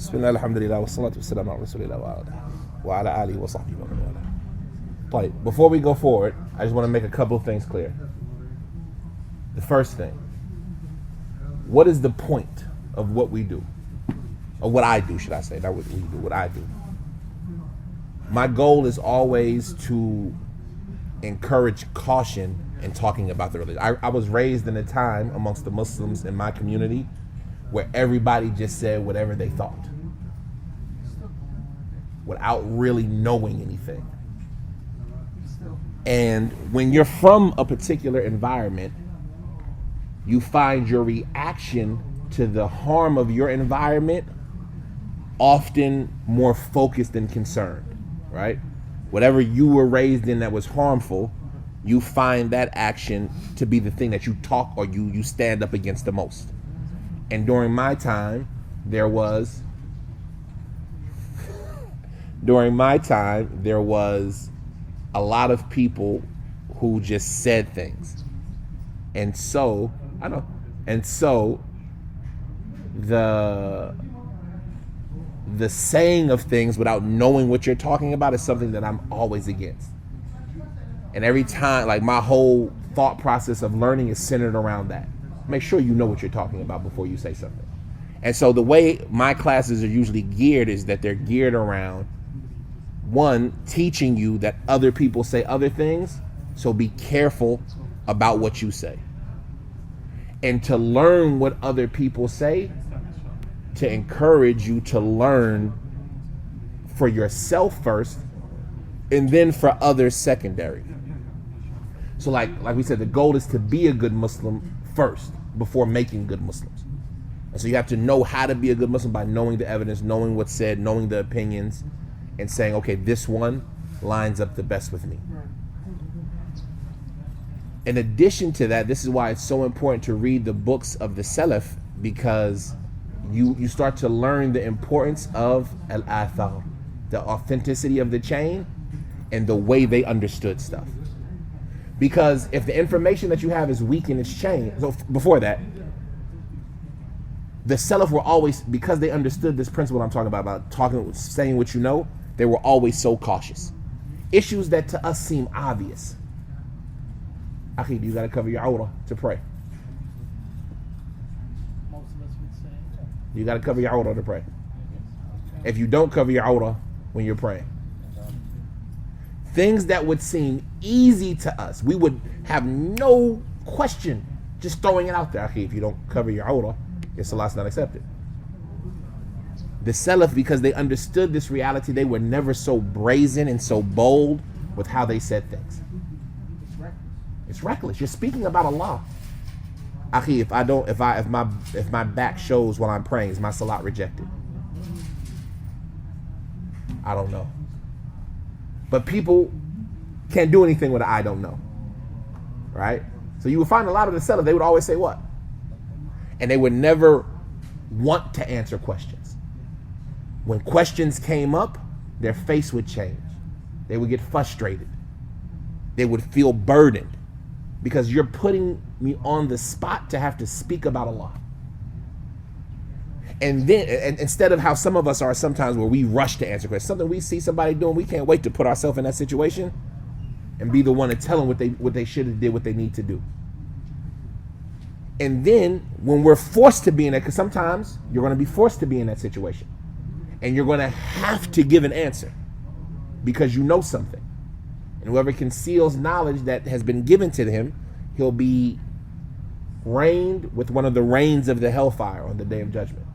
Bismillah, alhamdulillah, wa salatu wassalamu ala rasulillah wa ala alihi wa sahbihi wa man wala. Right, before we go forward, I just want to make a couple of things clear. The first thing, what is the point of what we do? Or what I do, should I say, not what we do, what I do. My goal is always to encourage caution in talking about the religion. I was raised in a time amongst the Muslims in my community where everybody just said whatever they thought without really knowing anything. And when you're from a particular environment, you find your reaction to the harm of your environment often more focused and concerned, right? Whatever you were raised in that was harmful, you find that action to be the thing that you talk or you stand up against the most. And during my time, there was a lot of people who just said things. And so, the saying of things without knowing what you're talking about is something that I'm always against. And every time, like, my whole thought process of learning is centered around that. Make sure you know what you're talking about before you say something. And so the way my classes are usually geared is that they're geared around, one, teaching you that other people say other things, so be careful about what you say. And to learn what other people say, to encourage you to learn for yourself first, and then for others secondary. So like we said, the goal is to be a good Muslim first before making good Muslims. And so you have to know how to be a good Muslim by knowing the evidence, knowing what's said, knowing the opinions, and saying, okay, this one lines up the best with me. In addition to that, this is why it's so important to read the books of the Salaf, because you start to learn the importance of al-athar, the authenticity of the chain, and the way they understood stuff. Because if the information that you have is weak in its chain, so before that, the Salaf were always, because they understood this principle I'm talking about saying what you know, they were always so cautious. Issues that to us seem obvious. Akhi, you gotta cover your awrah to pray. You gotta cover your awrah to pray. If you don't cover your awrah when you're praying, things that would seem easy to us, we would have no question just throwing it out there. Akhi, if you don't cover your awrah, your salah's not accepted. The Salaf, because they understood this reality, they were never so brazen and so bold with how they said things. It's reckless. You're speaking about Allah. Akhi, if my back shows while I'm praying, is my salat rejected? I don't know. But people can't do anything with I don't know. Right? So you would find a lot of the Salaf, they would always say what? And they would never want to answer questions. When questions came up, their face would change. They would get frustrated. They would feel burdened because you're putting me on the spot to have to speak about Allah. And then, and instead of how some of us are sometimes where we rush to answer questions, something we see somebody doing, we can't wait to put ourselves in that situation and be the one to tell them what they should have did, what they need to do. And then when we're forced to be in it, because sometimes you're going to be forced to be in that situation, and you're going to have to give an answer because you know something. And whoever conceals knowledge that has been given to him, he'll be rained with one of the rains of the hellfire on the day of judgment.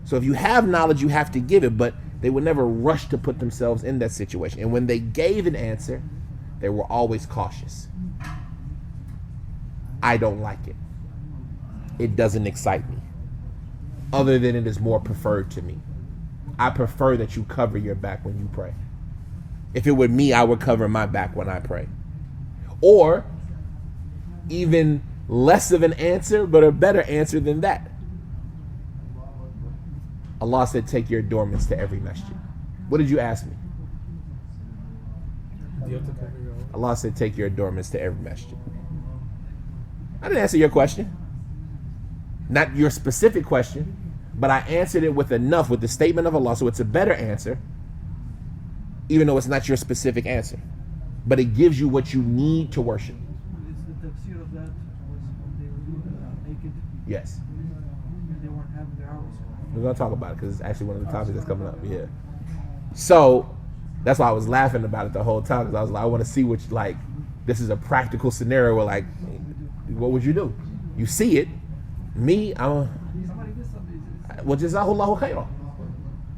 So if you have knowledge, you have to give it, but they would never rush to put themselves in that situation. And when they gave an answer, they were always cautious. I don't like it. It doesn't excite me. Other than it is more preferred to me. I prefer that you cover your back when you pray. If it were me, I would cover my back when I pray. Or even less of an answer, but a better answer than that. Allah said, take your adornments to every masjid. What did you ask me? Allah said, take your adornments to every masjid. I didn't answer your question. Not your specific question, but I answered it with enough, with the statement of Allah, so it's a better answer, even though it's not your specific answer. But it gives you what you need to worship. Is the tafsir of that was when they were doing naked? Yes. And they weren't having their hours. We're going to talk about it because it's actually one of the topics that's coming up. Yeah. So that's why I was laughing about it the whole time, because I was like, I want to see which, like, this is a practical scenario where, like, what would you do? You see it. Me, well, jazahullahu khairan.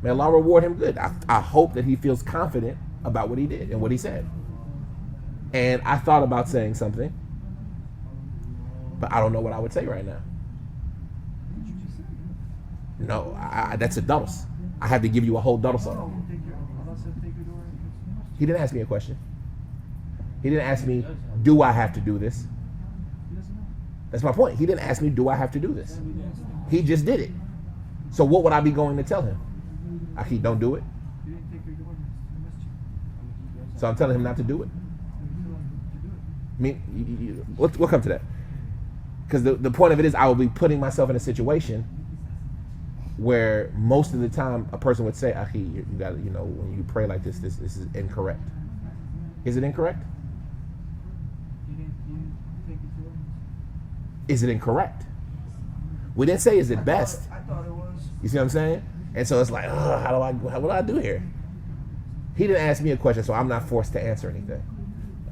May Allah reward him good. I hope that he feels confident about what he did and what he said. And I thought about saying something, but I don't know what I would say right now. No, that's a dars. I have to give you a whole dars on it. He didn't ask me a question. He didn't ask me, do I have to do this? That's my point. He didn't ask me, do I have to do this? He just did it. So what would I be going to tell him? Akhi, don't do it. So I'm telling him not to do it. I mean, we'll come to that. Because the point of it is, I will be putting myself in a situation where most of the time a person would say, Akhi, you got to, when you pray like this is incorrect. Is it incorrect? Is it incorrect? We didn't say is it best. I thought it was. You see what I'm saying? And so it's like, what do I do here? He didn't ask me a question, so I'm not forced to answer anything.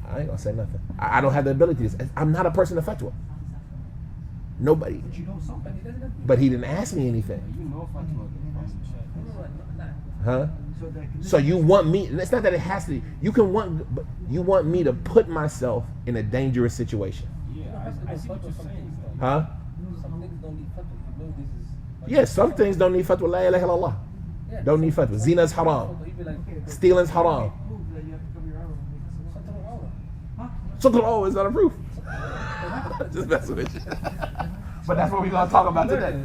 I ain't gonna say nothing. I don't have the ability to. I'm not a person of fatwa. Nobody. But you know somebody, doesn't it? But he didn't ask me anything. You know fatwa. Huh? So you want me? It's not that it has to. You can want, but you want me to put myself in a dangerous situation. Yeah, I see what you're saying. Huh? Some things don't need fatwa. You know this is. Yes, some things don't need fatwa. La ilaha illallah. Don't need fatwa. Zina's haram. Stealing's haram. Satr is not a proof. Just messing with you. But that's what we're going to talk about today.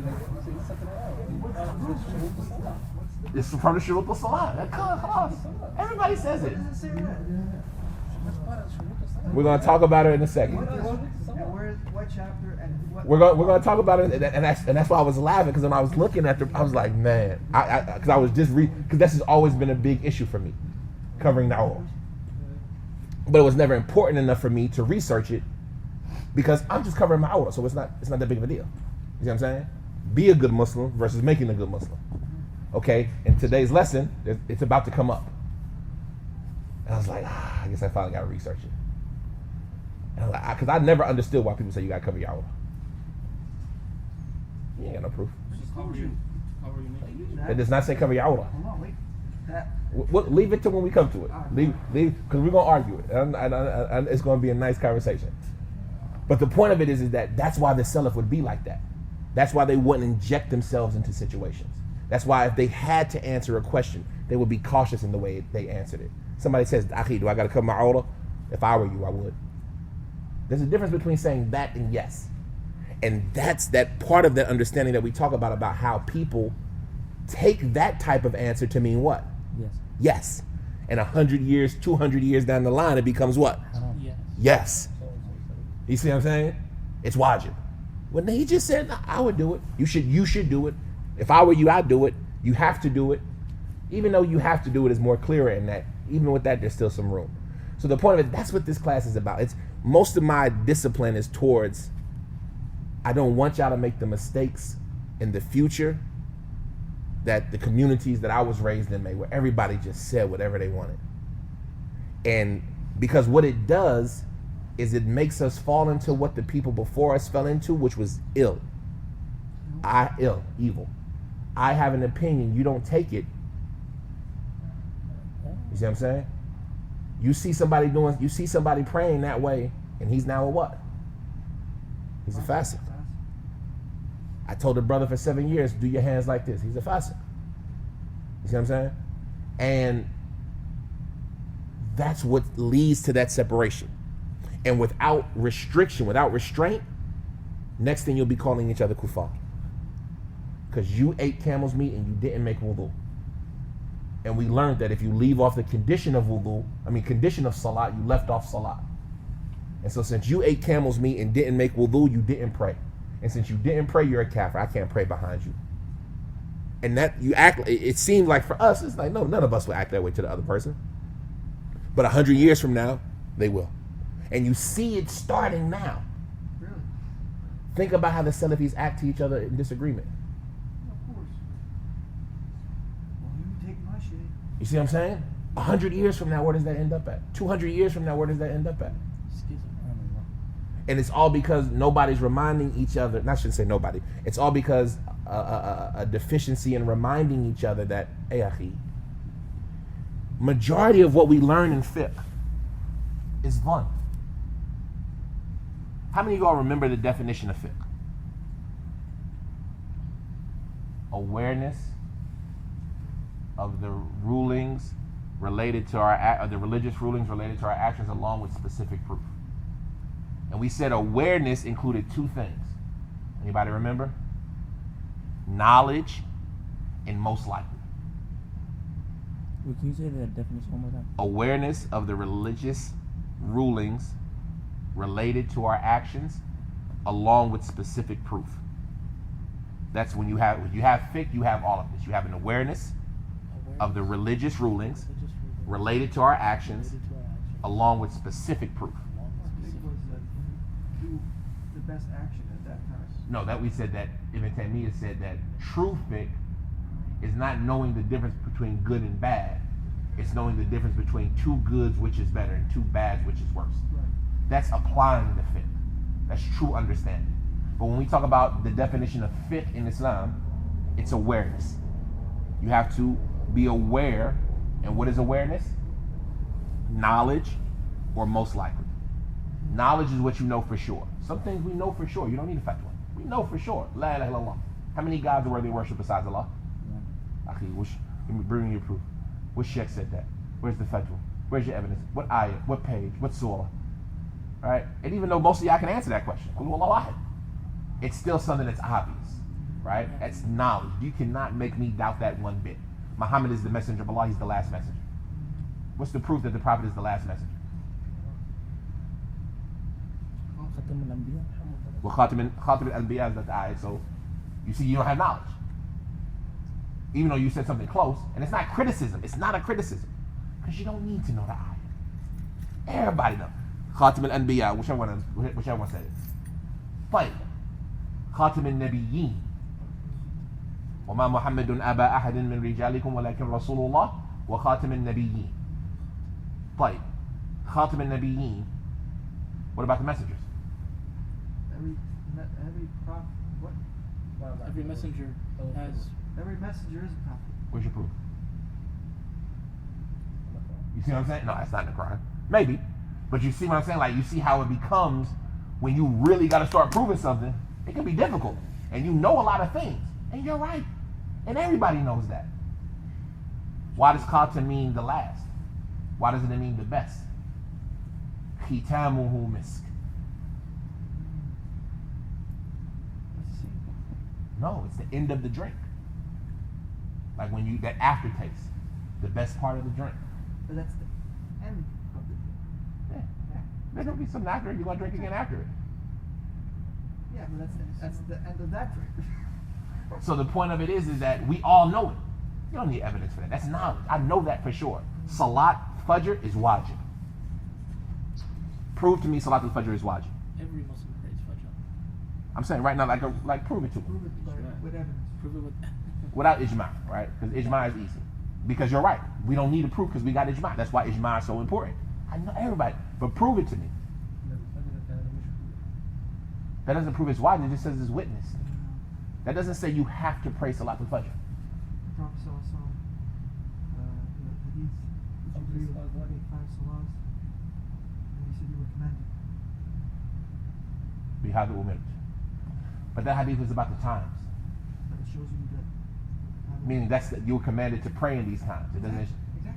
It's from the Shurut al-Salah. Everybody says it. We're going to talk about it in a second. What chapter and what? We're going to talk about it, and that's why I was laughing, because when I was looking at I was like, man, because I was just because this has always been a big issue for me, covering the awrah. But it was never important enough for me to research it, because I'm just covering my awrah, so it's not that big of a deal. You see what I'm saying? Be a good Muslim versus making a good Muslim. Okay, in today's lesson, it's about to come up. And I was like, I guess I finally got to research it. Because I never understood why people say you got to cover your awrah. You ain't got no proof. It does not say cover your awrah. Leave it to when we come to it. Leave, because we're going to argue it. And it's going to be a nice conversation. But the point of it is that that's why the Salaf would be like that. That's why they wouldn't inject themselves into situations. That's why if they had to answer a question, they would be cautious in the way they answered it. Somebody says, Akhi, do I got to cover my awrah? If I were you, I would. There's a difference between saying that and yes. And that's that part of that understanding that we talk about how people take that type of answer to mean what? Yes. Yes. And 100 years, 200 years down the line, it becomes what? Yes. Yes. You see what I'm saying? It's wajib. When he just said, I would do it. You should do it. If I were you, I'd do it. You have to do it. Even though you have to do it is more clearer in that. Even with that, there's still some room. So the point of it, that's what this class is about. It's most of my discipline is towards, I don't want y'all to make the mistakes in the future that the communities that I was raised in made, where everybody just said whatever they wanted. And because what it does is it makes us fall into what the people before us fell into, which was evil. I have an opinion, you don't take it. You see what I'm saying? You see somebody praying that way, and he's now a what? He's a fasiq. I told a brother for 7 years, do your hands like this. He's a fasiq. You see what I'm saying? And that's what leads to that separation. And without restriction, without restraint, next thing you'll be calling each other kuffar. Because you ate camel's meat and you didn't make wudu. And we learned that if you leave off the condition of condition of salat, you left off salat. And so since you ate camel's meat and didn't make wudu, you didn't pray. And since you didn't pray, you're a kafir. I can't pray behind you. And that you act, it seemed like for us, it's like, no, none of us will act that way to the other person. But 100 years from now, they will. And you see it starting now. Really? Think about how the Salafis act to each other in disagreement. Of course. Well, you take my shit. You see what I'm saying? 100 years from now, where does that end up at? 200 years from now, where does that end up at? And it's all because nobody's reminding each other. I shouldn't say nobody. It's all because a deficiency in reminding each other that, hey, akhi, majority of what we learn in fiqh is dhann. How many of y'all remember the definition of fiqh? Awareness of the rulings related to our, the religious rulings related to our actions along with specific proof. And we said awareness included two things. Anybody remember? Knowledge and most likely. Can you say that definition one more time? Awareness of the religious rulings related to our actions along with specific proof. That's when you have fiqh, you have all of this. You have an awareness of the religious rulings related to our actions along with specific proof. The best action at that time. No, that we said that Ibn Taymiyyah said that true fiqh is not knowing the difference between good and bad. It's knowing the difference between two goods, which is better, and two bads, which is worse. Right. That's applying the fiqh. That's true understanding. But when we talk about the definition of fiqh in Islam, it's awareness. You have to be aware. And what is awareness? Knowledge, or most likely. Knowledge is what you know for sure. Some things we know for sure. You don't need a fatwa. We know for sure. La ilaha illallah. How many gods are worthy of worship besides Allah? Akhi, bring me your proof. What sheikh said that? Where's the fatwa? Where's your evidence? What ayat? What page? What surah? Right? And even though most of y'all can answer that question, it's still something that's obvious. Right? That's knowledge. You cannot make me doubt that one bit. Muhammad is the messenger of Allah. He's the last messenger. What's the proof that the prophet is the last messenger? Well, Khatim al-Anbiya is that ayat, so you see you don't have knowledge. Even though you said something close, and it's not criticism. It's not a criticism. Because you don't need to know the ayat. Everybody knows. Khatim al-Anbiya, whichever one said it. But Khatim al-Nabiyyin. وَمَا مُحَمَّدٌ أَبَا أَحَدٍ مِّن رِجَالِكُمْ وَلَكِنْ رَسُولُ اللَّهِ وَخَاتِمِ النَّبِيِّينَ. طيب, Khatim al-Nabiyyin. What about the messengers? Every prophet, what? Every messenger has. Every messenger is a prophet. Where's your proof? You see what I'm saying? No, that's not in the Quran. Maybe. But you see what I'm saying? Like, you see how it becomes when you really got to start proving something. It can be difficult. And you know a lot of things. And you're right. And everybody knows that. Why does Khatam mean the last? Why doesn't it mean the best? Khitamuhu misk. No, it's the end of the drink. Like when you, that aftertaste, the best part of the drink. But that's the end of the drink. Yeah. There's gonna be some after it. You're gonna drink again after it. Yeah, but that's the end of that drink. So the point of it is that we all know it. You don't need evidence for that. That's knowledge. I know that for sure. Salat Fajr is wajib. Prove to me Salat al-Fajr is wajib. Every Muslim prays Fajr. I'm saying right now, like prove it to me. Prove it with evidence. Prove it with. Without ijma, right? Because ijma is easy. Because you're right. We don't need a proof because we got ijma. That's why ijma is so important. I know everybody, but prove it to me. That doesn't prove it's wajib. It just says it's witness. That doesn't say you have to pray Salat al-Fajr. The Prophet saw the hadith, Jibreel, 5 salahs, and he said you were commanded. Bihadha umirt. But that hadith is about the times. But it shows you that. Meaning you were commanded to pray in these times. It doesn't. Exactly.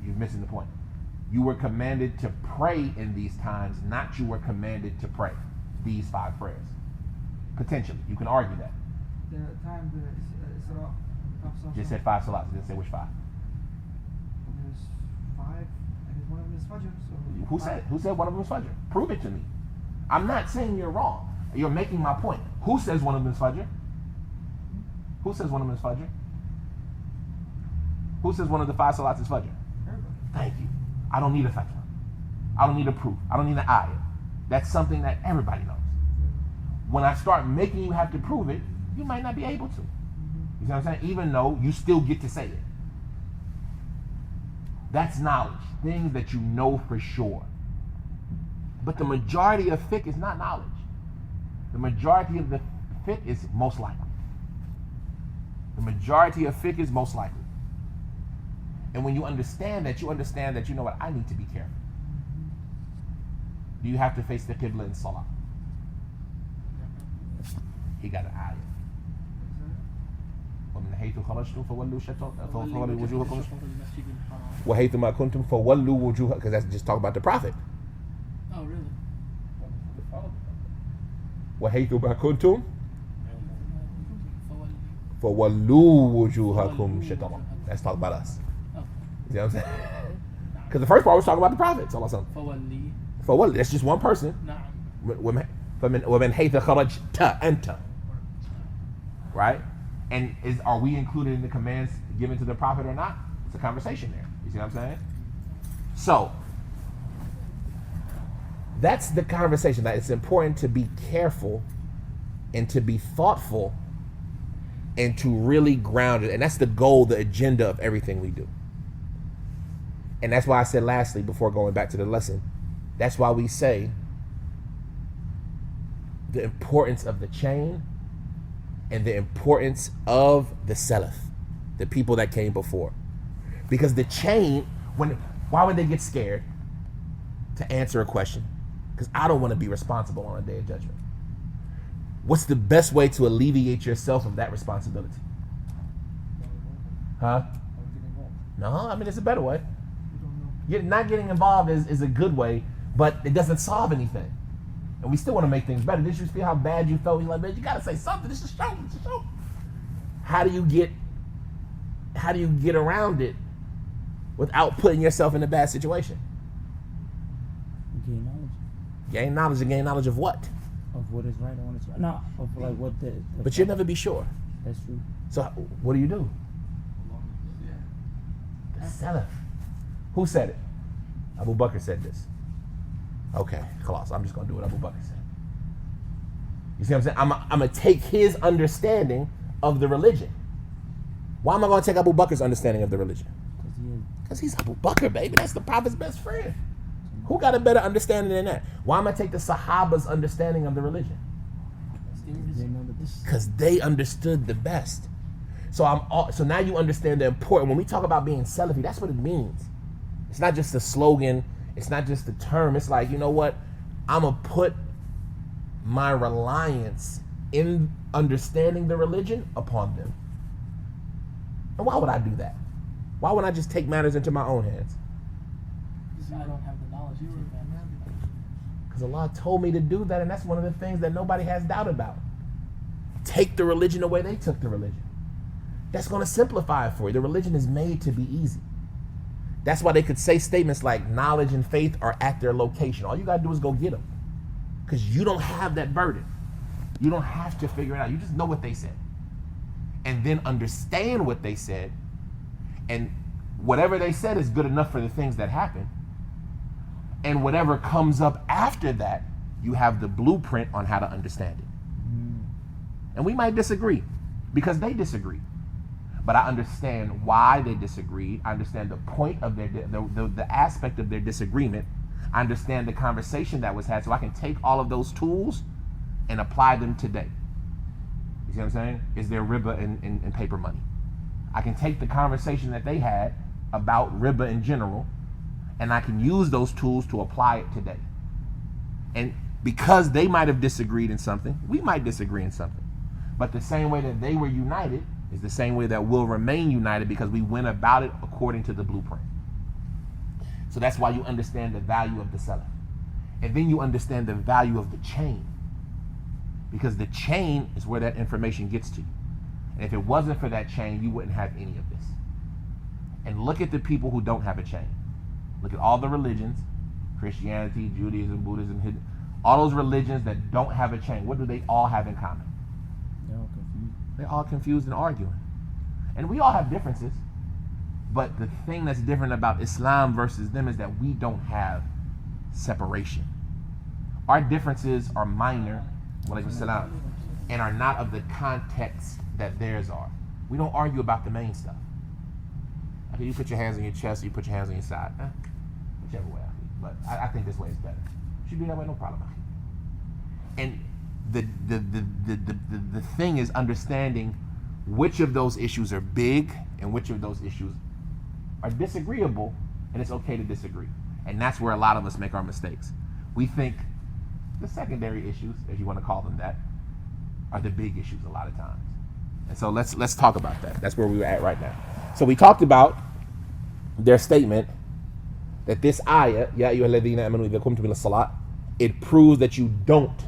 You're missing the point. You were commanded to pray in these times, not you were commanded to pray these 5 prayers. Potentially, you can argue that. The time the Isra, Just said 5 salats. It didn't say which 5. There's 5, and one of them is Fajr. So Who said one of them is Fajr? Prove it to me. I'm not saying you're wrong. You're making my point. Who says one of them is Fajr? Who says one of them is Fajr? Who says one of the 5 salats is Fajr? Thank you. I don't need a fatwa. I don't need a proof. I don't need an ayat. That's something that everybody knows. When I start making you have to prove it, you might not be able to. You see what I'm saying? Even though you still get to say it. That's knowledge. Things that you know for sure. But the majority of fiqh is not knowledge. The majority of the fiqh is most likely. The majority of fiqh is most likely. And when you understand that, you know what, I need to be careful. Do you have to face the qibla in salah? He got an ayat. وَمِنْ حَيْثُ خَرَجْتُمْ فَوَلُّوا وُجُوهَكُمْ وَحَيْثُمَا كُنْتُمْ فَوَلُّوا وُجُوهَكُمْ, because that's just talking about the Prophet. Oh, really? وَحَيْثُمَا كُنْتُمْ فَوَلُّوا وُجُوهَكُمْ شَطْرَهُ. That's talking about us. You know what I'm saying? Because the first part was talking about the Prophet. فَوَلِّي. That's just one person. وَمِنْ حَيْثُ خَرَجْتَ أَنْتَ. Right? And are we included in the commands given to the Prophet or not? It's a conversation there. You see what I'm saying? So, that's the conversation. That it's important to be careful and to be thoughtful and to really ground it. And that's the goal, the agenda of everything we do. And that's why I said lastly, before going back to the lesson, that's why we say the importance of the chain and the importance of the Salaf, the people that came before. Because the chain, why would they get scared to answer a question? Because I don't want to be responsible on a day of judgment. What's the best way to alleviate yourself of that responsibility? Huh? No, I mean, it's a better way. Not getting involved is a good way, but it doesn't solve anything. And we still want to make things better. Did you feel how bad you felt? You're like, man, you got to say something. This is a show. It's a show. How do you get around it without putting yourself in a bad situation? Gain knowledge. Gain knowledge, and gain knowledge of what? Of what is right and what is wrong. No, of like what the but you'll never be sure. That's true. So what do? The Salaf. Who said it? Abu Bakr said this. Okay, Khalas, I'm just going to do what Abu Bakr said. You see what I'm saying? I'm going to take his understanding of the religion. Why am I going to take Abu Bakr's understanding of the religion? Because he's Abu Bakr, baby. That's the Prophet's best friend. Who got a better understanding than that? Why am I take the Sahaba's understanding of the religion? Because they understood the best. So now you understand the importance. When we talk about being Salafi, that's what it means. It's not just a slogan. It's not just a term. It's like, you know what? I'm going to put my reliance in understanding the religion upon them. And why would I do that? Why would I just take matters into my own hands? Because I don't have the knowledge to take that. Because Allah told me to do that, and that's one of the things that nobody has doubt about. Take the religion the way they took the religion. That's going to simplify it for you. The religion is made to be easy. That's why they could say statements like knowledge and faith are at their location. All you got to do is go get them. Because you don't have that burden. You don't have to figure it out. You just know what they said. And then understand what they said. And whatever they said is good enough for the things that happen. And whatever comes up after that, you have the blueprint on how to understand it. And we might disagree because they disagree. But I understand why they disagreed. I understand the point of the aspect of their disagreement. I understand the conversation that was had, so I can take all of those tools and apply them today. You see what I'm saying? Is there riba in paper money? I can take the conversation that they had about riba in general, and I can use those tools to apply it today. And because they might have disagreed in something, we might disagree in something. But the same way that they were united is the same way that we'll remain united, because we went about it according to the blueprint. So that's why you understand the value of the Salaf. And then you understand the value of the chain. Because the chain is where that information gets to you. And if it wasn't for that chain, you wouldn't have any of this. And look at the people who don't have a chain. Look at all the religions, Christianity, Judaism, Buddhism, all those religions that don't have a chain. What do they all have in common? They're all confused. They're all confused and arguing. And we all have differences. But the thing that's different about Islam versus them is that we don't have separation. Our differences are minor, and are not of the context that theirs are. We don't argue about the main stuff. Okay, you put your hands on your chest, or you put your hands on your side. Whichever way. But I think this way is better. You should do that way, no problem. And the thing is understanding which of those issues are big and which of those issues are disagreeable, and it's okay to disagree. And that's where a lot of us make our mistakes. We think the secondary issues, if you want to call them that, are the big issues a lot of times. And so let's talk about that. That's where we're at right now. So we talked about their statement that this ayah, Ya ayyuhalladhina amanu idha qumtum ila salat, it proves that you don't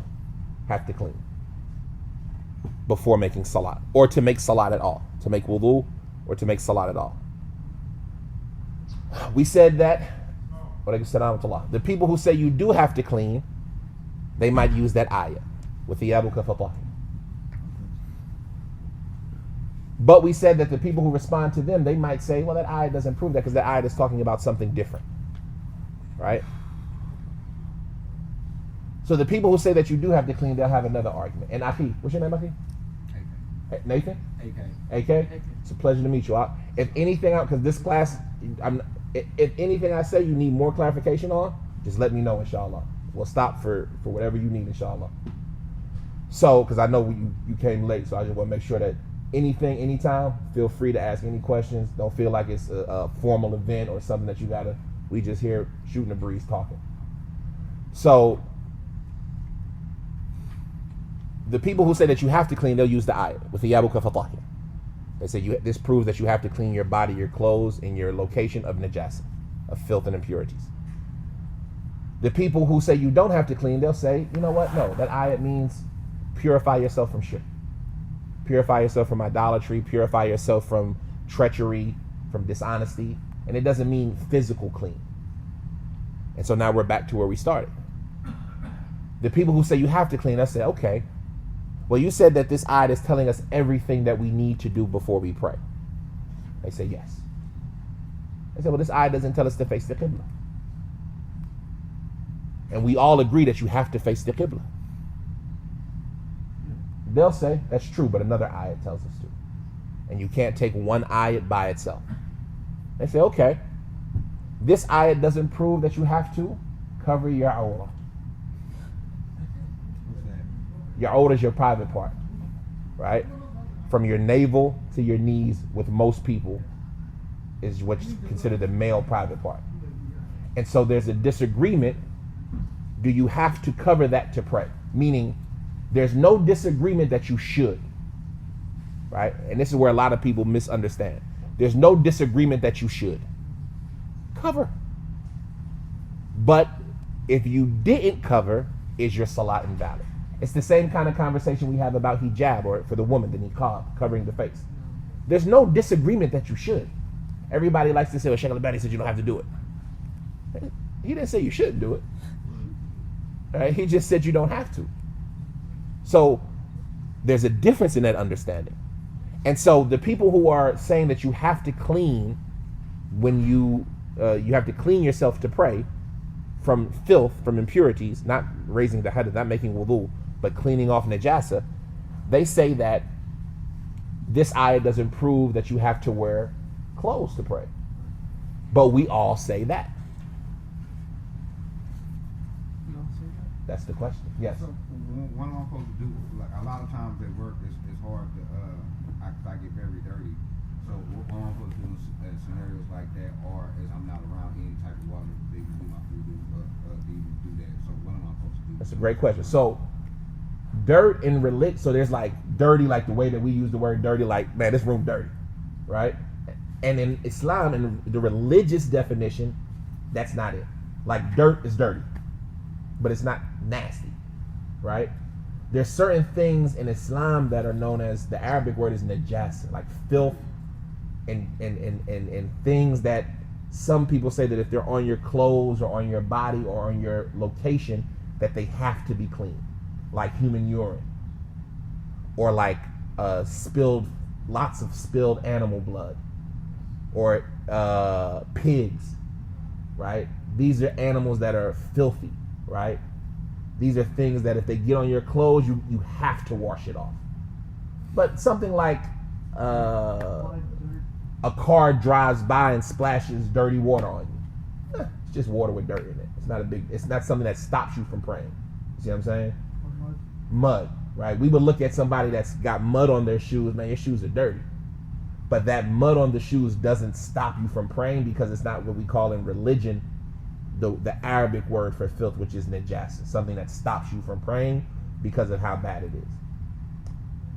have to clean before making salat, or to make salat at all, to make wudu, or to make salat at all. We said that the people who say you do have to clean, they might use that ayah with the thiyabuka fatahhir. But we said that the people who respond to them, they might say, well, that ayah doesn't prove that, because that ayah is talking about something different, right? So the people who say that you do have to clean, they'll have another argument. And Akhi, what's your name, Akhi? AK. Nathan? AK. It's a pleasure to meet you. If anything, because this class, if anything I say you need more clarification on, just let me know, inshallah. We'll stop for whatever you need, inshallah. So, because I know you came late, so I just want to make sure that anything, anytime, feel free to ask any questions. Don't feel like it's a formal event or something that we just here shooting the breeze talking. So, the people who say that you have to clean, they'll use the ayah with the thiyabuka fatahhir. They say this proves that you have to clean your body, your clothes, and your location of najasa, of filth and impurities. The people who say you don't have to clean, they'll say, you know what? No, that ayat means purify yourself from shirk. Purify yourself from idolatry, purify yourself from treachery, from dishonesty. And it doesn't mean physical clean. And so now we're back to where we started. The people who say you have to clean, they'll say, okay, well, you said that this ayat is telling us everything that we need to do before we pray. They say yes. They say, well, this ayat doesn't tell us to face the qibla. And we all agree that you have to face the qibla. They'll say, that's true, but another ayat tells us to. And you can't take one ayat by itself. They say, okay, this ayat doesn't prove that you have to cover your awrah. Your awrah is your private part, right? From your navel to your knees, with most people, is what's considered the male private part. And so there's a disagreement. Do you have to cover that to pray? Meaning, there's no disagreement that you should, right? And this is where a lot of people misunderstand. There's no disagreement that you should cover. But if you didn't cover, is your salat invalid? It's the same kind of conversation we have about hijab, or for the woman, the niqab, covering the face. There's no disagreement that you should. Everybody likes to say, well, Sheikh Al-Albani said you don't have to do it. He didn't say you shouldn't do it. Right? He just said you don't have to. So there's a difference in that understanding. And so the people who are saying that you have to clean when you have to clean yourself to pray from filth, from impurities, not raising the hadath, not making wudu, but cleaning off najasa, they say that this ayah doesn't prove that you have to wear clothes to pray. But we all say that. You all say that? That's the question. Yes. So what am I supposed to do? Like a lot of times at work, it's hard to. I get very dirty. So what am I supposed to do in scenarios like that, or as I'm not around any type of water to even do my food, to even do that? So what am I supposed to do? That's a great question. So dirt in religion. So there's like dirty, like the way that we use the word dirty. Like, man, this room dirty, right? And in Islam, in the religious definition, that's not it. Like dirt is dirty, but it's not nasty, right? There's certain things in Islam that are known as, the Arabic word is najasa, like filth and things that some people say that if they're on your clothes or on your body or on your location, that they have to be clean, like human urine, or like lots of spilled animal blood, or pigs, right? These are animals that are filthy, right? These are things that if they get on your clothes, you have to wash it off. But something like a car drives by and splashes dirty water on you, it's just water with dirt in it. It's not something that stops you from praying. You see what I'm saying? Mud, right? We would look at somebody that's got mud on their shoes, man, your shoes are dirty. But that mud on the shoes doesn't stop you from praying, because it's not what we call in religion the Arabic word for filth, which is najas, something that stops you from praying because of how bad it is.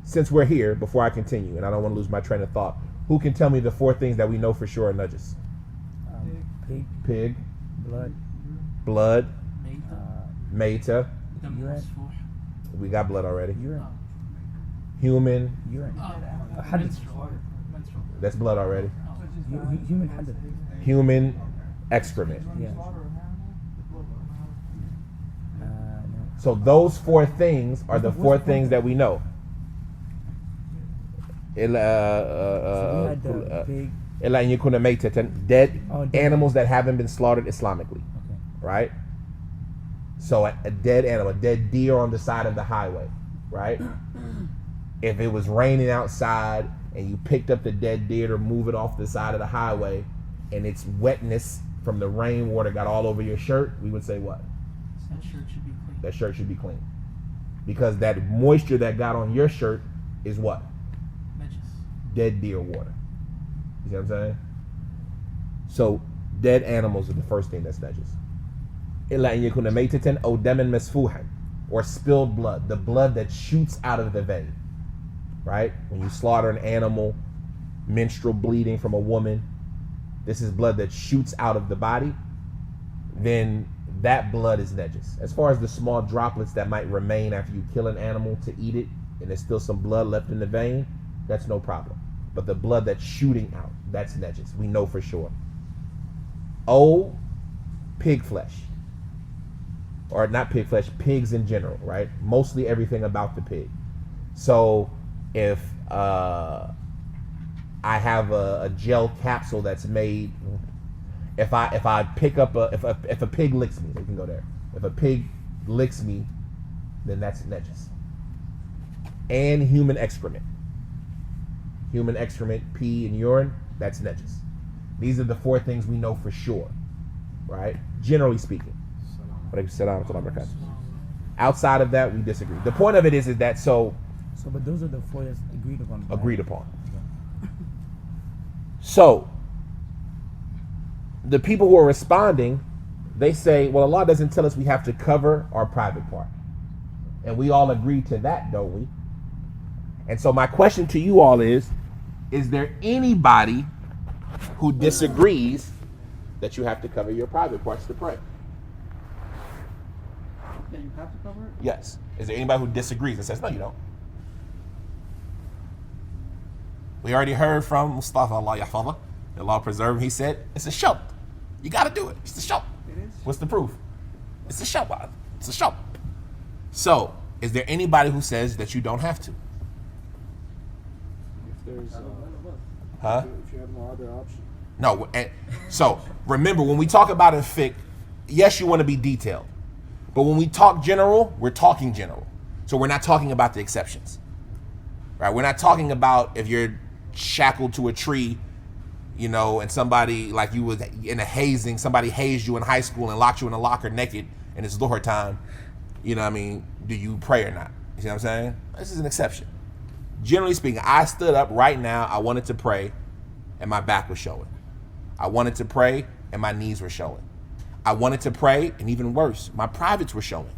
Since we're here, before I continue, and I don't want to lose my train of thought, who can tell me the 4 things that we know for sure are najas? Pig. Blood. Maita. Urine. We got blood already. Urine. Human. Urine. Menstrual. That's blood already. Human hadath. Human excrement. Yeah. No. So those 4 things are the 4 things that we know. So we had the pig. Dead dead. animals that haven't been slaughtered Islamically, Okay. right? So a dead animal, a dead deer on the side of the highway, right? If it was raining outside and you picked up the dead deer to move it off the side of the highway, and its wetness from the rainwater got all over your shirt, we would say what? That shirt should be clean. That shirt should be clean. Because that moisture that got on your shirt is what? Dead deer water. You see what I'm saying? So dead animals are the first thing that's najis. Illa an yakuna maytatan aw daman masfuhan, or spilled blood, the blood that shoots out of the vein. Right? When you slaughter an animal, menstrual bleeding from a woman, this is blood that shoots out of the body, then that blood is najis. As far as the small droplets that might remain after you kill an animal to eat it, and there's still some blood left in the vein, that's no problem. But the blood that's shooting out, that's najis. We know for sure. O, pig flesh. Or not pig flesh, pigs in general, right? Mostly everything about the pig. So if I have a gel capsule that's made, if I pick up if a pig licks me, we can go there. If a pig licks me, then that's najis. And human excrement. Human excrement, pee, and urine, that's najis. These are the 4 things we know for sure, right? Generally speaking. Outside of that, we disagree. The point of it is that But those are the 4 that's agreed upon. Right? agreed upon. So the people who are responding, they say, well, Allah doesn't tell us we have to cover our private part. And we all agree to that, don't we? And so my question to you all is there anybody who disagrees that you have to cover your private parts to pray? Yeah, you have to cover it? Yes. Is there anybody who disagrees and says, no, you don't? We already heard from Mustafa, Allah Yahfadha, Allah preserve him. He said, it's a show. You got to do it. It's a show. It is. What's the proof? It's a show. It's a show. So, is there anybody who says that you don't have to? If there's, Huh? if you have no other option. No. And so, remember, when we talk about in fiqh, yes, you want to be detailed. But when we talk general, we're talking general. So we're not talking about the exceptions. Right? We're not talking about if you're shackled to a tree, you know, and somebody, like you was in a hazing, somebody hazed you in high school and locked you in a locker naked and it's Dhuhr time, you know what I mean, do you pray or not? You see what I'm saying? This is an exception. Generally speaking, I stood up right now, I wanted to pray, and my back was showing. I wanted to pray, and my knees were showing. I wanted to pray, and even worse, my privates were showing.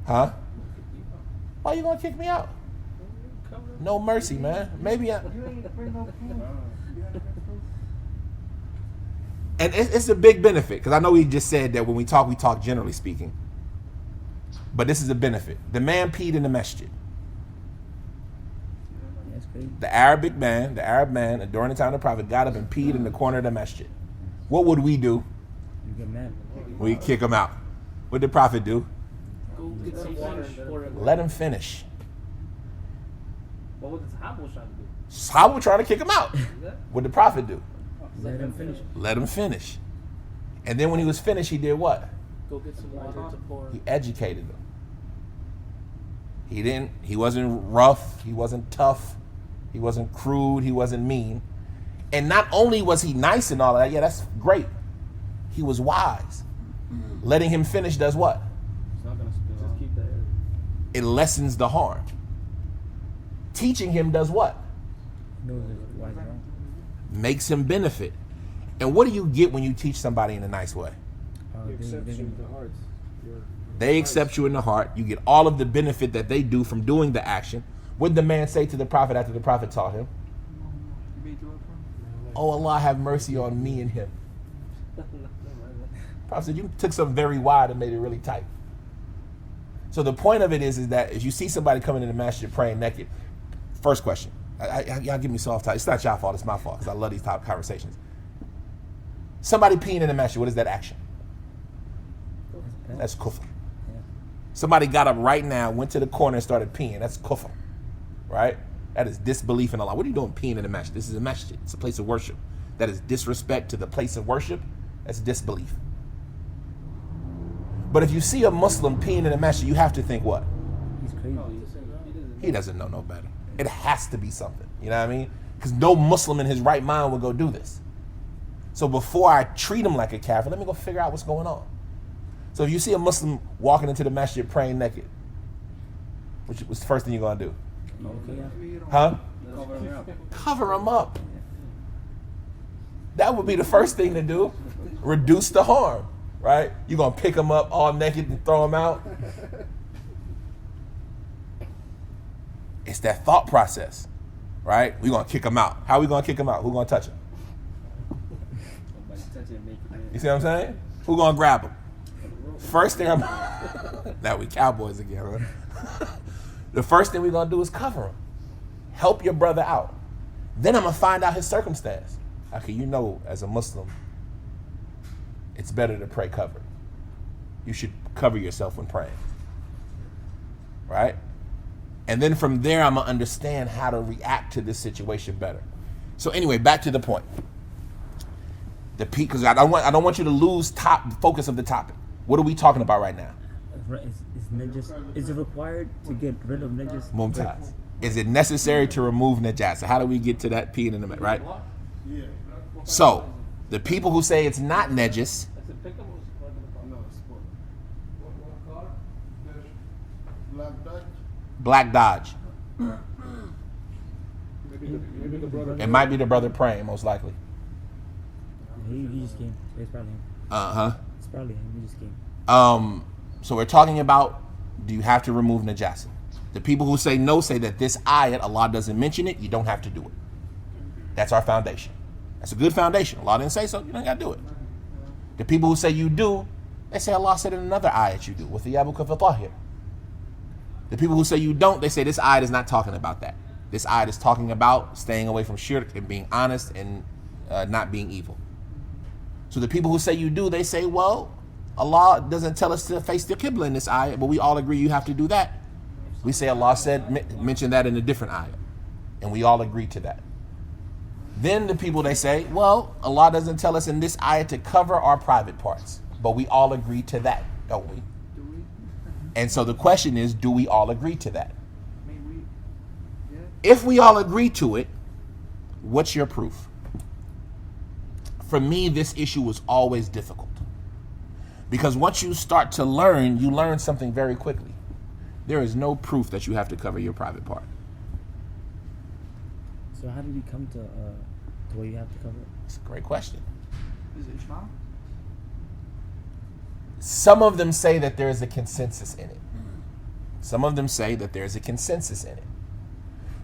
Huh? Why are you gonna kick me out? No mercy, man. Maybe I... You ain't bring no proof. And it's a big benefit, because I know he just said that when we talk generally speaking. But this is a benefit. The man peed in the masjid. That's crazy. The Arab man, during the time of the Prophet, got up and peed in the corner of the masjid. What would we do? You get mad. We kick him out. What did the Prophet do? Go get some water and pour it. Let him finish. What was the Sahaba trying to do? Sahaba were trying to kick him out. What did the Prophet do? Let him finish. Let him finish. And then when he was finished, he did what? Go get some water to pour. He educated them. He wasn't rough, he wasn't tough, he wasn't crude, he wasn't mean. And not only was he nice and all of that, yeah, that's great. He was wise. Letting him finish does what? It's not gonna spill. Just keep that. It lessens the harm. Teaching him does what? Knows why it's wrong. Makes him benefit. And what do you get when you teach somebody in a nice way? They accept you in the heart. You get all of the benefit that they do from doing the action. What did the man say to the Prophet after the Prophet taught him? Oh, Allah have mercy on me and him. Prophet said, you took something very wide and made it really tight. So the point of it is that if you see somebody coming in the masjid praying naked, first question, y'all give me soft time. It's not y'all fault, it's my fault, because I love these type of conversations. Somebody peeing in the masjid, what is that action? That's kufr. Somebody got up right now, went to the corner and started peeing. That's kufr, right? That is disbelief in Allah. What are you doing peeing in the masjid? This is a masjid. It's a place of worship. That is disrespect to the place of worship. That's disbelief. But if you see a Muslim peeing in the masjid, you have to think what? He's crazy. He doesn't know no better. It has to be something. You know what I mean? Because no Muslim in his right mind would go do this. So before I treat him like a kafir, let me go figure out what's going on. So if you see a Muslim walking into the masjid praying naked, what's the first thing you're going to do? Huh? Cover him up. That would be the first thing to do. Reduce the harm, right? You're going to pick him up all naked and throw him out. It's that thought process, right? We're going to kick him out. How are we going to kick him out? Who's going to touch him? You see what I'm saying? Who's going to grab him? First thing now we cowboys again, huh? The first thing we're going to do is cover him. Help your brother out. Then I'm going to find out his circumstance. Okay, you know, as a Muslim, it's better to pray covered. You should cover yourself when praying. Right? And then from there, I'm going to understand how to react to this situation better. So anyway, back to the point. Because I don't want you to lose focus of the topic. What are we talking about right now? Is it required to get rid of najis? Mumtaz. Is it necessary to remove najasa? How do we get to that peeing in the mat, right? So, the people who say it's not najis, Black Dodge. It might be the brother praying, most likely. He just came. It's probably him. It's probably him. He just came. So we're talking about, do you have to remove najasa? The people who say no say that this ayat, Allah doesn't mention it, you don't have to do it. That's our foundation. That's a good foundation. Allah didn't say so, you don't got to do it. The people who say you do, they say Allah said in another ayat you do, with the yabuka fatahir. The people who say you don't, they say this ayat is not talking about that. This ayat is talking about staying away from shirk and being honest and not being evil. So the people who say you do, they say, well, Allah doesn't tell us to face the Qibla in this ayah, but we all agree you have to do that. We say Allah said, mention that in a different ayah. And we all agree to that. Then the people, they say, well, Allah doesn't tell us in this ayah to cover our private parts, but we all agree to that, don't we? And so the question is, do we all agree to that? If we all agree to it, what's your proof? For me, this issue was always difficult. Because once you start to learn, you learn something very quickly. There is no proof that you have to cover your private part. So how did you come to where you have to cover it? It's a great question. Is it Ijma? Some of them say that there is a consensus in it. Some of them say that there's a consensus in it.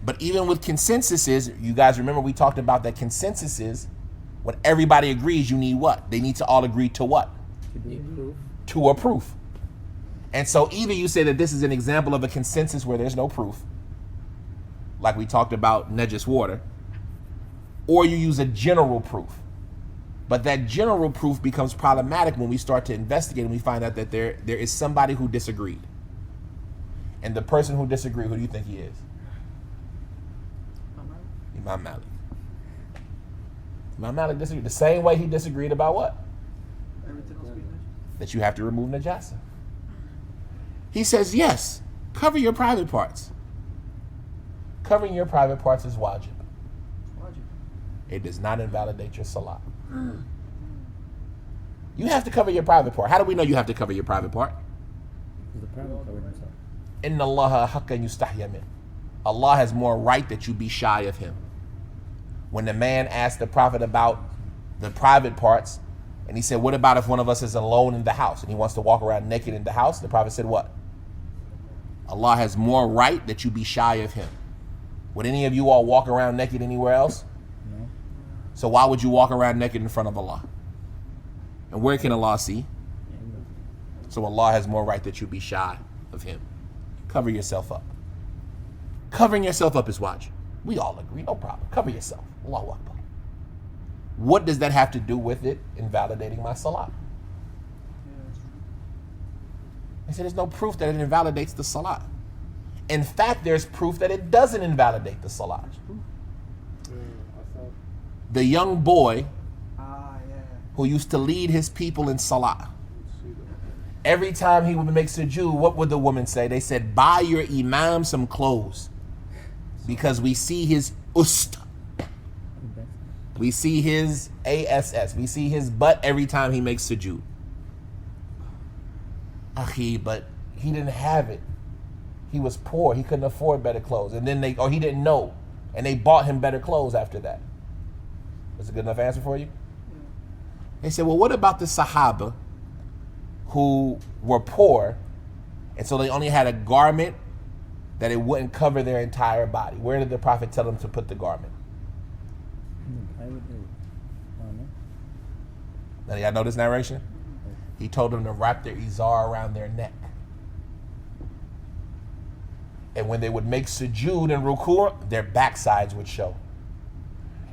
But even with consensuses, you guys remember we talked about that consensuses, when everybody agrees, you need what? They need to all agree to what? To a proof. And so either you say that this is an example of a consensus where there's no proof, like we talked about najis water, or you use a general proof. But that general proof becomes problematic when we start to investigate and we find out that there is somebody who disagreed. And the person who disagreed, who do you think he is? Imam Malik. Imam Malik disagreed the same way he disagreed about what? Everything else being najis. That you have to remove najasa. He says, yes, cover your private parts. Covering your private parts is wajib. Wajib. It does not invalidate your salah. You have to cover your private part. How do we know you have to cover your private part? Because the Prophet covered himself. Inna Allaha haqqa yustahya min. Allah has more right that you be shy of him. When the man asked the Prophet about the private parts, and he said, what about if one of us is alone in the house and he wants to walk around naked in the house? The Prophet said what? Allah has more right that you be shy of him. Would any of you all walk around naked anywhere else? No. So why would you walk around naked in front of Allah? And where can Allah see? So Allah has more right that you be shy of him. Cover yourself up. Covering yourself up is wajib. We all agree, no problem. Cover yourself. Allahu Akbar. What does that have to do with it invalidating my salah? He said there's no proof that it invalidates the salah. In fact, there's proof that it doesn't invalidate the salah. The young boy who used to lead his people in salah, every time he would make sujood, what would the woman say? They said, buy your imam some clothes because we see his ust. We see his ass. We see his butt every time he makes sujood. Akhi, but he didn't have it. He was poor. He couldn't afford better clothes. And then he didn't know. And they bought him better clothes after that. Was a good enough answer for you? They said, well, what about the Sahaba who were poor, and so they only had a garment that it wouldn't cover their entire body? Where did the Prophet tell them to put the garment? Now, y'all know this narration? He told them to wrap their izar around their neck. And when they would make sujood and ruku', their backsides would show.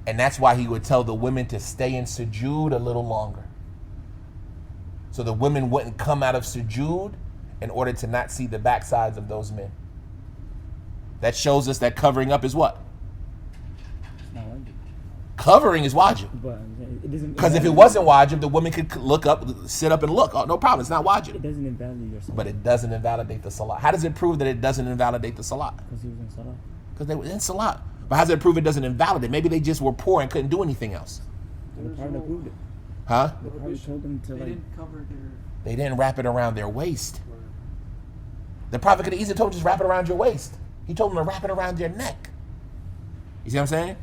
And that's why he would tell the women to stay in sujood a little longer. So the women wouldn't come out of sujood in order to not see the backsides of those men. That shows us that covering up is what? It's not wajib. Covering is wajib. But it doesn't. Because if it wasn't wajib, the woman could look up, sit up and look. Oh, no problem. It's not It wajib. doesn't invalidate your salah. But it doesn't invalidate the salah. How does it prove that it doesn't invalidate the salah? Because he was in salah. Because they were in salah. But how does it prove it doesn't invalidate? Maybe they just were poor and couldn't do anything else. The Prophet proved it. Huh? The Prophet told them to They like. didn't cover their. They didn't wrap it around their waist. The Prophet could have easily told them just wrap it around your waist. He told them to wrap it around your neck. You see what I'm saying?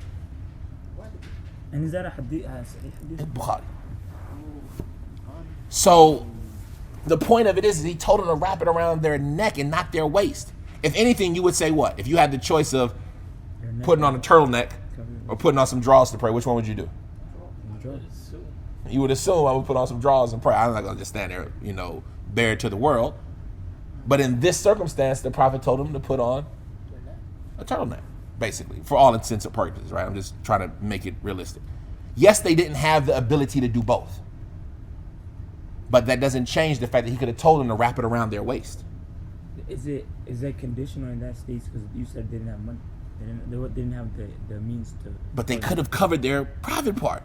And is that a hadith? Sahih hadith? Bukhari. So the point of it is he told them to wrap it around their neck and not their waist. If anything, you would say what? If you had the choice of putting on a turtleneck or putting on some drawers to pray, which one would you do? You would assume I would put on some drawers and pray. I'm not going to just stand there, bare to the world. But in this circumstance, the Prophet told him to put on a turtleneck, basically, for all intents and purposes, right? I'm just trying to make it realistic. Yes, they didn't have the ability to do both. But that doesn't change the fact that he could have told them to wrap it around their waist. Is that conditional in that state? Because you said they didn't have money. They didn't have the means to. But they could have covered their private part.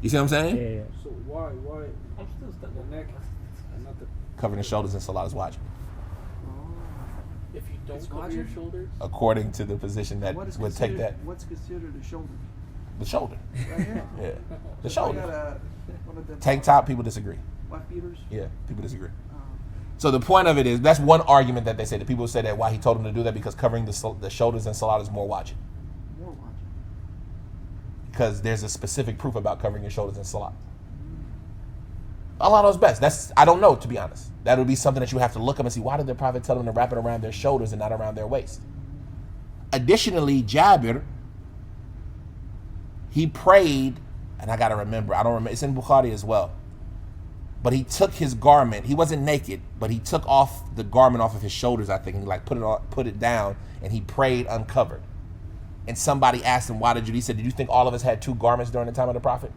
You see what I'm saying? Yeah. So why? I'm still stuck the neck and not the. Covering the shoulders in salah is wajib. If you don't It's cover your wajib? shoulders. According to the position that What is would take that. What's considered a shoulder? The shoulder. Right here. Yeah. The I shoulder. got one of them. Tank top, people disagree. White beaters. Yeah, people disagree. Um, So the point of it is, that's one argument that they say. The people say that why he told them to do that because covering the shoulders in salat is more wajib. more watching. Because there's a specific proof about covering your shoulders in salat. Allah knows best. I don't know, to be honest. That would be something that you have to look up and see, why did the Prophet tell them to wrap it around their shoulders and not around their waist? Additionally, Jabir, he prayed, and I got to remember, I don't remember, it's in Bukhari as well. But he took his garment, he wasn't naked, but he took off the garment off of his shoulders, I think, and he put it down, and he prayed uncovered. And somebody asked him, why did you? He said, did you think all of us had two garments during the time of the Prophet?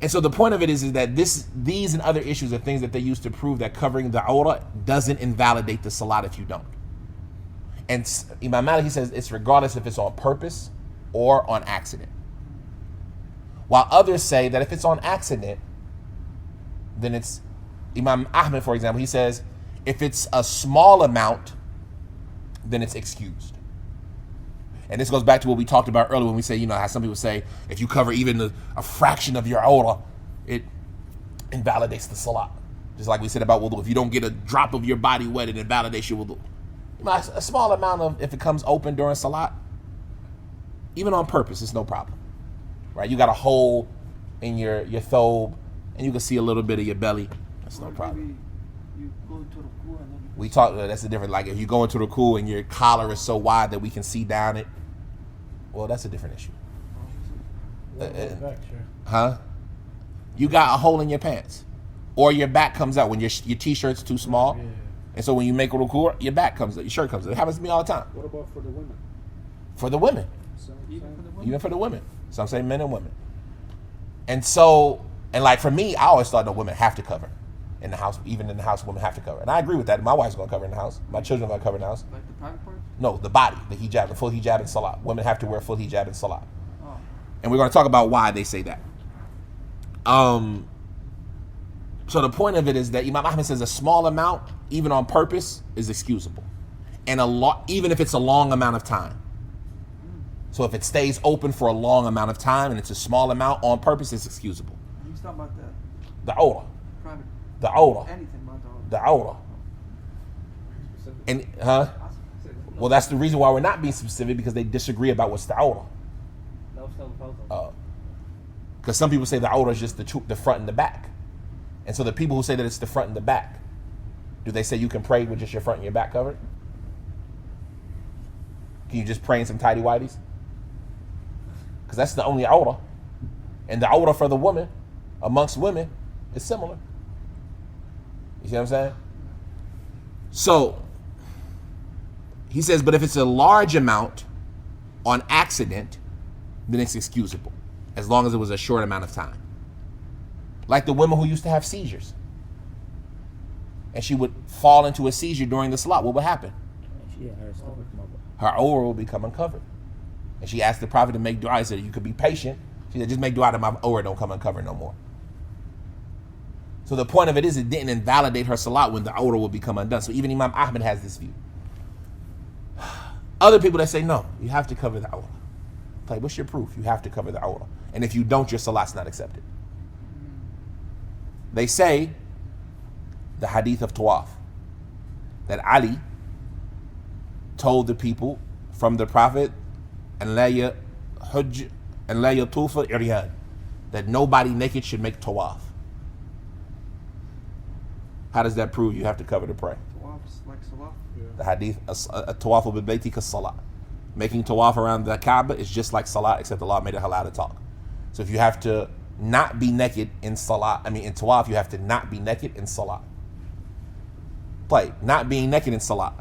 And so the point of it is that these and other issues are things that they use to prove that covering the awrah doesn't invalidate the salat if you don't. And Imam Malik, he says it's regardless if it's on purpose or on accident. While others say that if it's on accident, then it's, Imam Ahmed, for example, he says if it's a small amount, then it's excused. And this goes back to what we talked about earlier when we say, you know, how some people say if you cover even a fraction of your awrah, it invalidates the salat. Just like we said about wudu. If you don't get a drop of your body wet, it invalidates your wudu. A small amount of, if it comes open during salat, even on purpose, it's no problem. Right? You got a hole in your thobe, and you can see a little bit of your belly. That's no problem. You go to the pool and then We talk. That's the different. Like if you go into the pool and your collar is so wide that we can see down it, well, that's a different issue. Huh? You got a hole in your pants, or your back comes out when your t-shirt's too small, and so when you make a ruku, your back comes out, your shirt comes out. It happens to me all the time. What about for the women? For the women, even for the women. even for the women. So I'm saying men and women. And so, and like for me, I always thought the women have to cover in the house. Even in the house, women have to cover, and I agree with that. My wife's gonna cover in the house. My children are gonna cover in the house. Like the private part? No, the body, the hijab, the full hijab in salat. Women have to wear full hijab in salat. Oh. And we're going to talk about why they say that. So the point of it is that Imam Ahmed says a small amount, even on purpose, is excusable, and a lot, even if it's a long amount of time. So if it stays open for a long amount of time and it's a small amount on purpose, it's excusable. He's talking about The awrah, private. the awrah, Anything about the awrah, and well, that's the reason why we're not being specific, because they disagree about what's the awrah. Because some people say the awrah is just the front and the back. And so the people who say that it's the front and the back, do they say you can pray with just your front and your back covered? Can you just pray in some tidy whities? Because that's the only awrah. And the awrah for the woman, amongst women, is similar. You see what I'm saying? So, he says, but if it's a large amount on accident, then it's excusable, as long as it was a short amount of time. Like the women who used to have seizures, and she would fall into a seizure during the salat, what would happen? Her awrah will become uncovered. And she asked the Prophet to make dua. He said, you could be patient. She said, just make dua that my awrah don't come uncovered no more. So the point of it is, it didn't invalidate her salat when the awrah will become undone. So even Imam Ahmed has this view. Other people that say, no, you have to cover the awrah. Like, what's your proof? You have to cover the awrah. And if you don't, your salat's not accepted. They say, the hadith of Tawaf, that Ali told the people from the Prophet, and la yatufa iryan, that nobody naked should make tawaf. How does that prove you have to cover to pray? Tawaf's like salah. The hadith, tawafu bil bayti ka salat. Making tawaf around the Kaaba is just like salat, except Allah made it halal to talk. So if you have to not be naked in salat, in tawaf, you have to not be naked in salat. Not being naked in salat.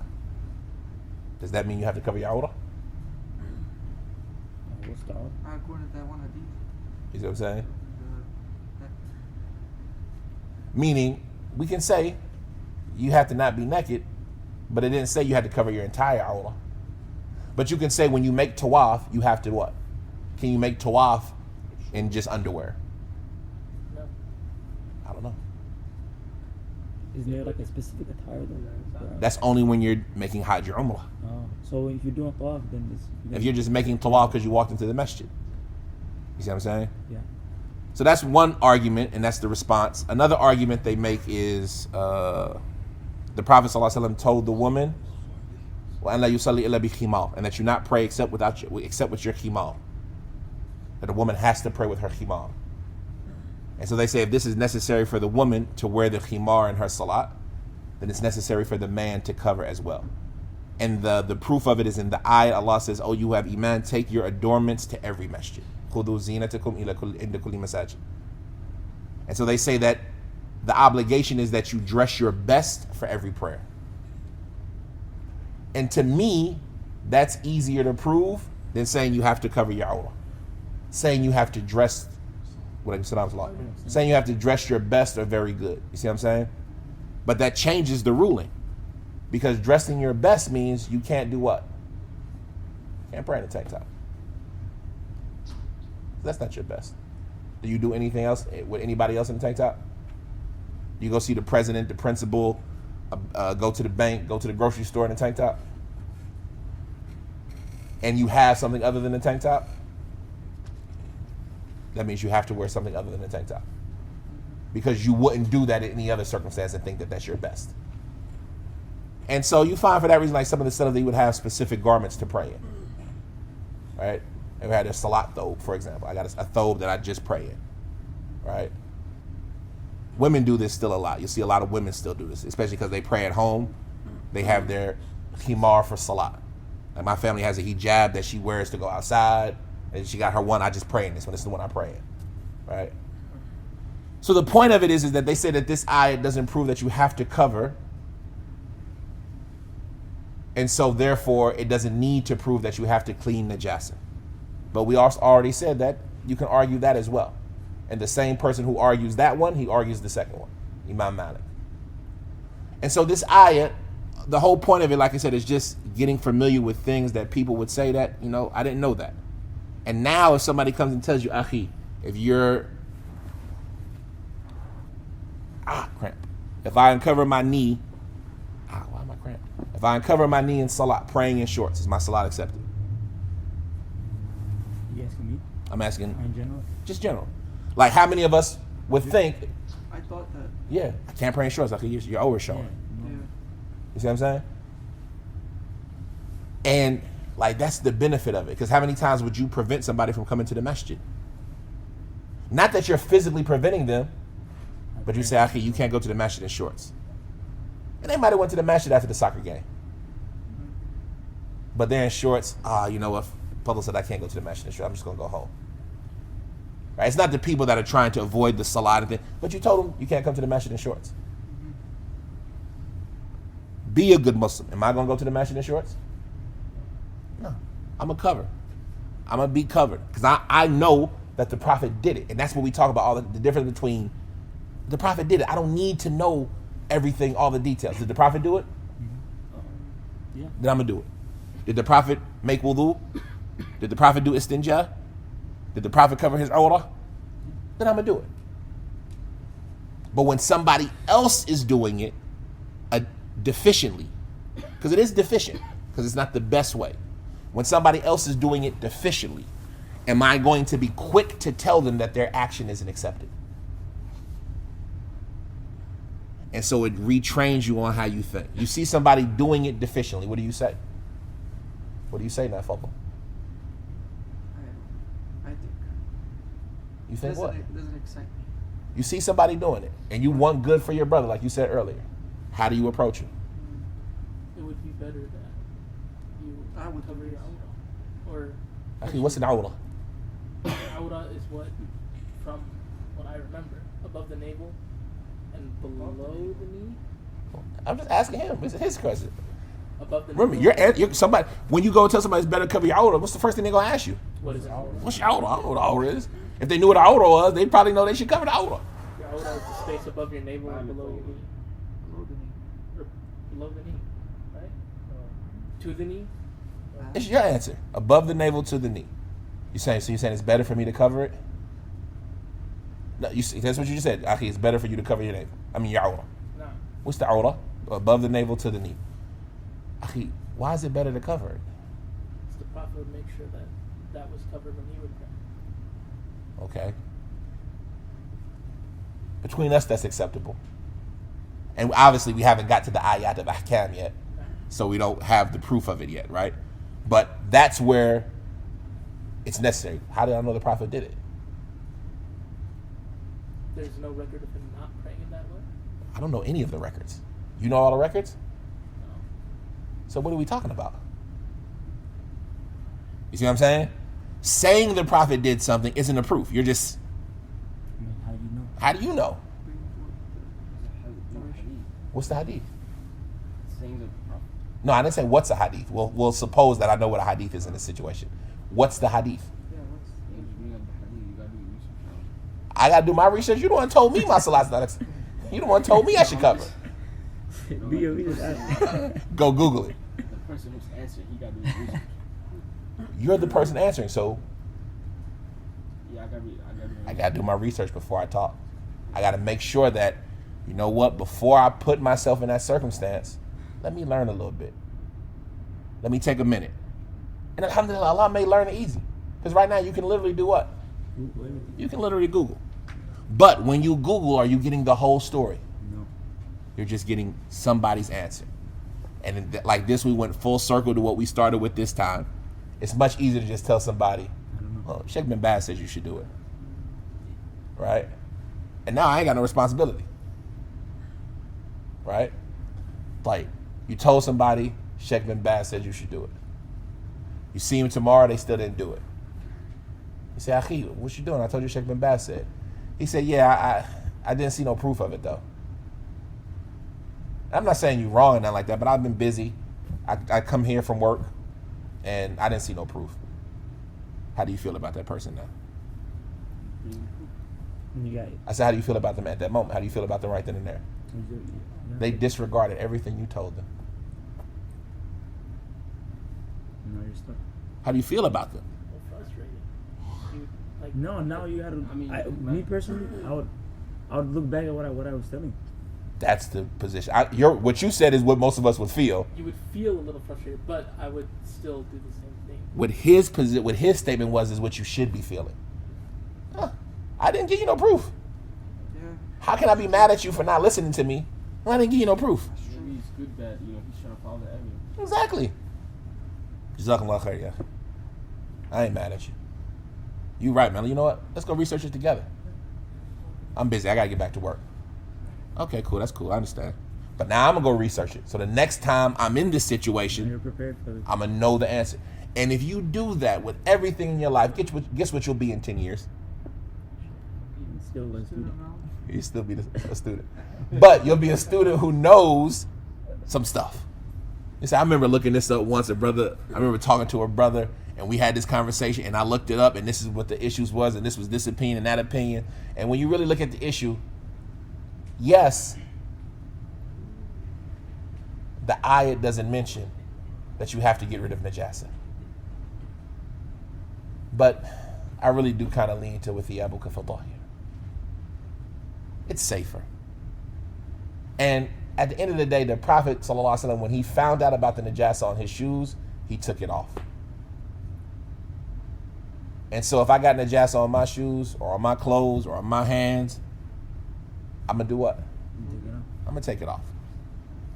Does that mean you have to cover your awrah? What's the awrah? According to that one hadith. You see what I'm saying? that- Meaning, we can say you have to not be naked, but it didn't say you had to cover your entire awrah. But you can say when you make tawaf, you have to what? Can you make tawaf in just underwear? No. I don't know. Isn't there like a specific attire though? That's only when you're making Hajj or Umrah. Oh, so if you're doing tawaf, then it's... If you're just making tawaf because you walked into the masjid. You see what I'm saying? Yeah. So that's one argument, and that's the response. Another argument they make is the Prophet ﷺ told the woman, وَأَنْ لَا يُصَلِّ إِلَّا بِخِمَارٍ, and that you not pray except with your khimar. That a woman has to pray with her khimar. And so they say if this is necessary for the woman to wear the khimar in her salat, then it's necessary for the man to cover as well. And the proof of it is in the ayat. Allah says, oh, you have iman, take your adornments to every masjid. خُذُوا زِينَتَكُمْ عِنْدَ كُلِّ مَسَاجِدٍ. And so they say that the obligation is that you dress your best for every prayer. And to me, that's easier to prove than saying you have to cover your awrah. Saying you have to dress Saying you have to dress your best or very good. You see what I'm saying? But that changes the ruling. Because dressing your best means you can't do what? Can't pray in a tank top. That's not your best. Do you do anything else with anybody else in a tank top? You go see the president, the principal, go to the bank, go to the grocery store in a tank top? And you have something other than a tank top? That means you have to wear something other than a tank top. Because you wouldn't do that in any other circumstance and think that that's your best. And so you find for that reason, like some of the stuff, they would have specific garments to pray in. Right? And we had a salat thobe, for example. I got a thobe that I just pray in. Right? Women do this still a lot. You'll see a lot of women still do this, especially because they pray at home. They have their himar for salat. Like my family has a hijab that she wears to go outside. And she got her one, I just pray in this one. This is the one I pray in. Right? So the point of it is that they say that this ayat doesn't prove that you have to cover. And so therefore, it doesn't need to prove that you have to clean najasa. But we also already said that you can argue that as well. And the same person who argues that one, he argues the second one, Imam Malik. And so this ayat, the whole point of it, like I said, is just getting familiar with things that people would say that, I didn't know that. And now if somebody comes and tells you, Akhi, if you're, cramp. If I uncover my knee, why am I cramped? If I uncover my knee in salat, praying in shorts, is my salat accepted? You asking me? I'm asking. In general? Just general. Like how many of us would think, I thought that. yeah, I can't pray in shorts, Akhi, you're overshowing. Yeah. You see what I'm saying? And like that's the benefit of it. Because how many times would you prevent somebody from coming to the masjid? Not that you're physically preventing them, but you say, Akhi, you can't go to the masjid in shorts. And they might have went to the masjid after the soccer game. But they're in shorts. You know what? Public said I can't go to the masjid in shorts. I'm just going to go home. Right? It's not the people that are trying to avoid the salat and thing, but you told them you can't come to the masjid in shorts. Be a good Muslim. Am I going to go to the masjid in shorts? No. I'm going to cover. I'm going to be covered. Because I know that the Prophet did it. And that's what we talk about, all the difference between the Prophet did it. I don't need to know everything, all the details. Did the Prophet do it? Yeah. Then I'm going to do it. Did the Prophet make wudu? Did the Prophet do istinja? Did the Prophet cover his awrah? Then I'm going to do it. But when somebody else is doing it deficiently, because it is deficient, because it's not the best way. When somebody else is doing it deficiently, am I going to be quick to tell them that their action isn't accepted? And so it retrains you on how you think. You see somebody doing it deficiently, what do you say? What do you say, Nafal? I think. You think what? It doesn't excite me. You see somebody doing it, and you want good for your brother, like you said earlier. How do you approach him? It would be better that I would cover your awrah. Or Actually, what's an awrah? awrah is what, from what I remember, above the navel and below the knee. I'm just asking him. It's his question. Above the Remember, navel. you're somebody. When you go tell somebody it's better to cover your awrah, what's the first thing they're gonna ask you? What is it? What's your awrah? I don't know what awrah is. If they knew what an awrah was, they'd probably know they should cover the awrah. Your awrah is the space above your navel and below your knee. Below the knee. Or below the knee, right? To the knee. It's your answer. Above the navel to the knee. You're saying it's better for me to cover it? No, that's what you just said. Akhi, it's better for you to cover your navel. I mean your awrah. No. What's the awrah? Above the navel to the knee. Akhi, why is it better to cover it? The Prophet would make sure that that was covered when he would pray. Okay. Between us, that's acceptable. And obviously, we haven't got to the Ayat of Ahkam yet, so we don't have the proof of it yet, right? But that's where it's necessary. How did I know the Prophet did it? There's no record of him not praying in that way? I don't know any of the records. You know all the records? No. So what are we talking about? You see what I'm saying? Saying the Prophet did something isn't a proof. You're just... I mean, how do you know? How do you know? Narration. What's the hadith? Saying the Prophet. No, I didn't say what's a hadith. We'll suppose that I know what a hadith is in this situation. What's the hadith? Yeah, what's You just bring up the hadith, you gotta do your research I gotta do my research. You the one told me my salat's not. You the one told me I should cover. Do your research. Go Google it. The person who's answering, he got to do his research. You're the person answering, so Yeah, I gotta do my research before I talk. I gotta make sure that, you know what, before I put myself in that circumstance, let me learn a little bit. Let me take a minute. And alhamdulillah, Allah may learn it easy. Because right now you can literally do what? You can literally Google. But when you Google, are you getting the whole story? No. You're just getting somebody's answer. And like this, we went full circle to what we started with this time. It's much easier to just tell somebody, well, Sheikh bin Baz says you should do it. Right? And now I ain't got no responsibility. Right? Like, you told somebody, Sheikh bin Baz says you should do it. You see him tomorrow, they still didn't do it. You say, Akhi, what you doing? I told you Sheikh bin Baz said. He said, yeah, I didn't see no proof of it though. I'm not saying you're wrong or nothing like that, but I've been busy. I come here from work and I didn't see no proof. How do you feel about that person now? You got it. I said, how do you feel about them at that moment? How do you feel about them right then and there? They disregarded everything you told them. No, you're stuck. How do you feel about them? Well, frustrated. You, like, No, now you gotta. I mean, me personally, I would look back at what I was telling. That's the position. What you said is what most of us would feel. you would feel a little frustrated, but I would still do the same thing. What his statement was is what you should be feeling. Huh, I didn't give you no proof. Yeah. How can I be mad at you for not listening to me when I didn't give you no proof? Maybe it's good that, he's trying to follow the evidence. Exactly. Jazakallah khair, yeah. I ain't mad at you. You right, man. You know what? Let's go research it together. I'm busy. I gotta get back to work. Okay, cool. That's cool. I understand. But now I'm gonna go research it. So the next time I'm in this You're situation, prepared for it. I'm gonna know the answer. And if you do that with everything in your life, guess what you'll be in 10 years? Still a student. You'll still be a student. But you'll be a student who knows some stuff. You see, I remember looking this up once. I remember talking to a brother, and we had this conversation, and I looked it up, and this is what the issues was, and this was this opinion and that opinion. And when you really look at the issue, yes, the ayat doesn't mention that you have to get rid of najasa. But I really do kind of lean to with the Abu Kafadahir. It's safer. And at the end of the day, the Prophet ﷺ, when he found out about the najasa on his shoes, he took it off. And so if I got najasa on my shoes or on my clothes or on my hands, I'm going to do what? I'm going to take it off.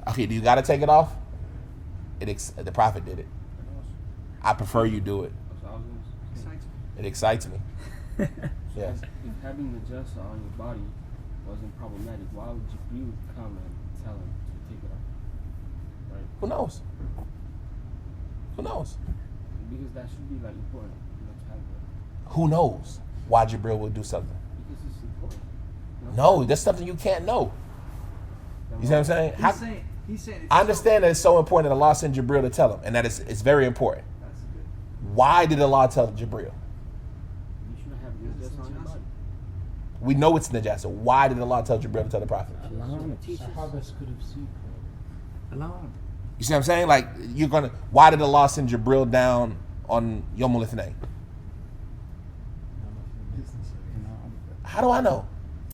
Okay, do you got to take it off? The Prophet did it. I prefer you do it. It excites me. Yes. If having the najasa on your body wasn't problematic, why would you come and tell him to take it off? Right? Who knows? Who knows? Because that should be important. To have it. Who knows why Jibril would do something? Because it's important. No, that's something you can't know. You see what I'm saying? He's saying I understand that it's so important that Allah sent Jibril to tell him, and that it's very important. That's good. Why did Allah tell Jibril? You shouldn't have najasa on your body. We know it's najasa. Why did Allah tell Jibril to tell the Prophet? Sahabas could have seen. You see what I'm saying? Like, why did Allah send Jibril down on Yawmul Ithnain? How do I know?